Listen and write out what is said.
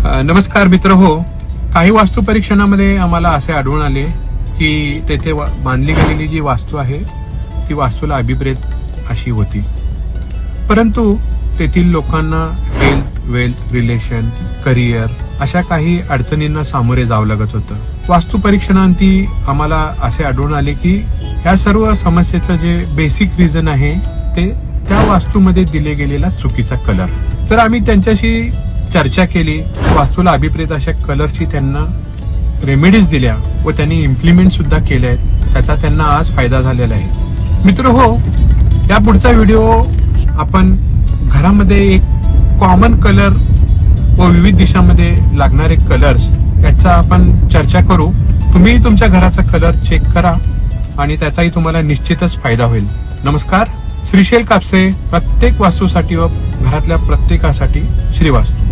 नमस्कार मित्र हो. काही वास्तू परीक्षणामध्ये आम्हाला असे आढळून आले की तेथे बांधली गेलेली जी वास्तू आहे ती वास्तूला अभिप्रेत अशी होती, परंतु तेथील लोकांना हेल्थ, वेल्थ, रिलेशन, करिअर अशा काही अडचणींना सामोरे जावं लागत होतं. वास्तू परीक्षणांती आम्हाला असे आढळून आले की या सर्व समस्येचं जे बेसिक रिझन आहे ते त्या वास्तूमध्ये दिले गेलेला चुकीचा कलर. तर आम्ही त्यांच्याशी चर्चा केली, वास्तूला अभिप्रेत अशा कलरची त्यांना रेमेडीज दिल्या व त्यांनी इम्प्लिमेंट सुद्धा केल्या आहेत. त्याचा त्यांना आज फायदा झालेला आहे. मित्र हो, या पुढचा व्हिडिओ आपण घरामध्ये एक कॉमन कलर व विविध दिशामध्ये लागणारे कलर्स याचा आपण चर्चा करू. तुम्ही तुमच्या घराचा कलर चेक करा आणि त्याचाही तुम्हाला निश्चितच फायदा होईल. नमस्कार, श्रीशैल कापसे, प्रत्येक वास्तूसाठी व घरातल्या प्रत्येकासाठी श्रीवास्तू.